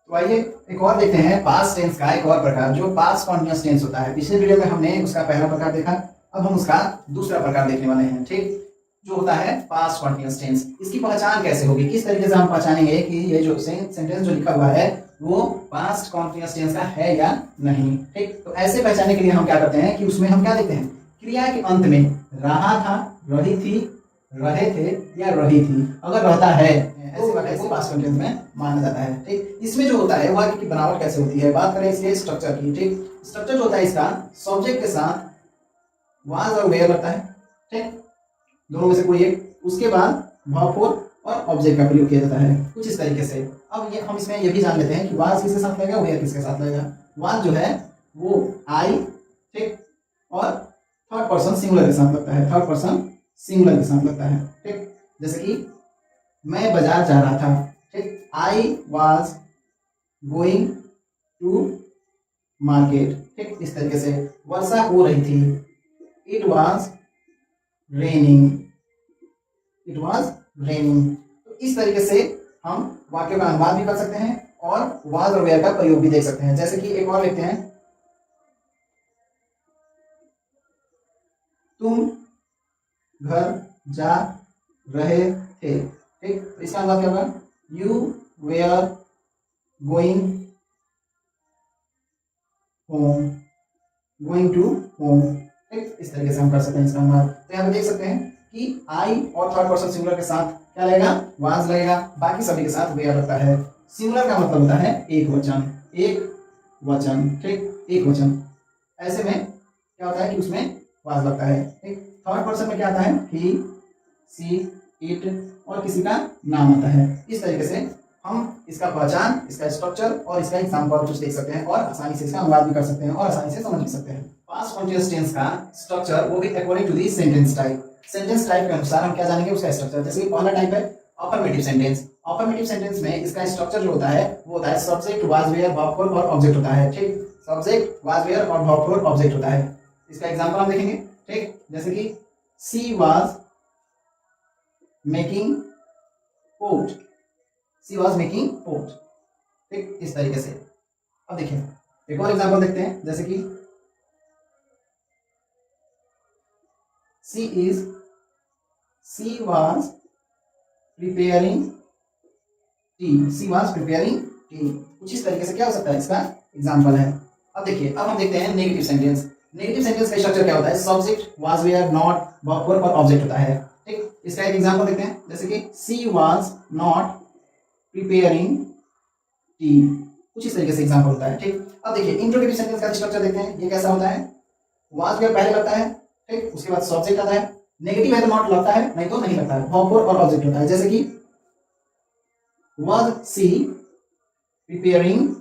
तो आइए एक और देखते हैं पास्ट टेंस का एक और प्रकार जो पास्ट कॉन्टिन्यूअस टेंस होता है। पिछले वीडियो में हमने उसका पहला प्रकार देखा, अब हम उसका दूसरा प्रकार देखने वाले हैं। ठीक, जो होता है पास्ट कॉन्टिन्यूअस टेंस। इसकी पहचान कैसे होगी, किस तरीके से हम पहचानेंगे कि ये जो सेंटेंस जो लिखा हुआ है वो पास्ट कॉन्टिन्यूअस टेंस का है या नहीं। ठीक, तो ऐसे पहचानने के लिए हम क्या करते हैं कि उसमें हम क्या देखते हैं, क्रिया के अंत में रहा था, रही थी, रहे थे या रही थी, अगर रहता है ऐसे वाक्य को पास्ट कॉन्टिन्यूअस में माना जाता है। ठीक, इसमें जो होता है वाक्य की बनावट कैसे होती है, बात करें इसके स्ट्रक्चर की। ठीक, स्ट्रक्चर जो होता है इसका सब्जेक्ट के साथ वाज और वेयर लगता है। ठीक, दोनों में से कोई एक, उसके बाद वर्ब फोर और ऑब्जेक्ट का प्रयोग किया जाता है कुछ इस तरीके से। अब ये हम इसमें ये भी जान लेते हैं कि वाज किसके साथ लगेगा, वेयर किसके साथ लगेगा। वाज जो है वो आई, ठीक, और थर्ड पर्सन सिंगुलर के साथ लगता है, थर्ड पर्सन सिंगुलर के साथ लगता है। ठीक, जैसे कि मैं बाजार जा रहा था। ठीक, I was going to market. ठीक, इस तरीके से वर्षा हो रही थी, it was raining, it was raining. तो इस तरीके से हम वाक्य का अनुवाद भी कर सकते हैं और वाज और वेयर का प्रयोग भी देख सकते हैं। जैसे कि एक और लिखते हैं, तुम घर जा रहे थे। ठीक, तो इसका अनुवाद क्या होगा, you were going home, going to home. ठीक, इस तरीके से हम कर सकते हैं इसका अनुवाद। तो यहाँ पे देख सकते हैं कि आई और थर्ड पर्सन सिंगुलर के साथ क्या लगेगा, वाज लगेगा, बाकी सभी के साथ वेयर लगता है। सिंगुलर का मतलब होता है एक वचन, एक वचन। ठीक, एक वचन, ऐसे में क्या होता है कि उसमें वाज लगता है। ठीक, थर्ड पर्सन में क्या आता है, ही, सी, इट और किसी का नाम आता है। इस तरीके से हम इसका पहचान, इसका स्ट्रक्चर और इसका एग्जाम्पल कुछ देख सकते हैं और आसानी से इसका अनुवाद भी कर सकते हैं और आसानी से समझ भी सकते हैं। पास्ट कॉन्टिन्यूअस टेंस का स्ट्रक्चर वो भी according to the sentence type. Sentence type के अनुसार हम क्या जानेंगे, उसका स्ट्रक्चर। जैसे कि पहला टाइप है अफर्मेटिव सेंटेंस। अफर्मेटिव सेंटेंस में इसका स्ट्रक्चर जो होता है वो होता है subject, was, were, verb four और ऑब्जेक्ट होता है। ठीक, सब्जेक्ट, वाज, वेयर और वर्ब फोर ऑब्जेक्ट होता है। इसका एग्जांपल हम देखेंगे। ठीक, जैसे कि she was making pot, she was making pot. ठीक, इस तरीके से। अब देखिए एक और एग्जांपल देखते हैं, जैसे कि she was preparing T, she was preparing T. कुछ इस तरीके से क्या हो सकता है, इसका एग्जांपल है। अब देखिए, अब हम देखते हैं नेगेटिव सेंटेंस। नेगेटिव सेंटेंस का स्ट्रक्चर क्या होता है, subject, was, were, not, verb four और ऑब्जेक्ट होता है। ठीक, इसका एक एग्जांपल देखते हैं, जैसे कि she was not preparing T. कुछ इस तरीके से एग्जांपल होता है। ठीक, अब देखिए इंट्रोगेटिव सेंटेंस का स्ट्रक्चर देखते हैं, ये कैसा होता है, वाज, वेयर पहले लगता है। ठीक, उसके बाद सब्जेक्ट आता है, नेगेटिव है तो नॉट लगता है, नहीं तो नहीं लगता है, वर्ब फोर और ऑब्जेक्ट होता है। जैसे कि वाज सी प्रिपेयरिंग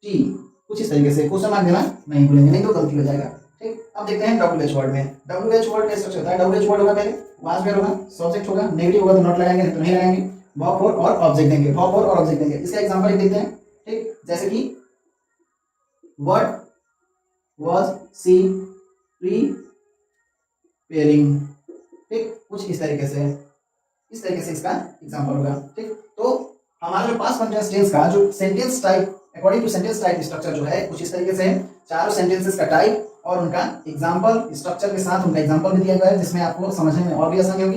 टी। कुछ इस तरीके से क्वेश्चन मार्क देना नहीं भूलेंगे, नहीं तो गलती हो जाएगा। ठीक, अब देखते हैं WH वर्ड में। WH वर्ड का स्ट्रक्चर होता है, WH वर्ड होगा पहले वाज, वेयर होगा, सब्जेक्ट होगा, नेगेटिव होगा तो नॉट लगाएंगे, नहीं तो नहीं लगाएंगे, वर्ब फोर और ऑब्जेक्ट देंगे, वर्ब फोर और ऑब्जेक्ट देंगे। इसका एग्जांपल एक देखते हैं। ठीक, जैसे कि व्हाट वाज सी प्रिपेयरिंग। ठीक, कुछ इस तरीके से इसका एग्जांपल होगा। ठीक, तो हमारा जो पास्ट कॉन्टिन्यूअस टेंस का जो sentence type according to sentence type structure जो है कुछ इस तरीके से है। चारों सेंटेंसेस का टाइप और उनका एग्जांपल स्ट्रक्चर के साथ उनका एग्जांपल भी दिया गया है, जिसमें आपको समझने में और भी आसानी होगी।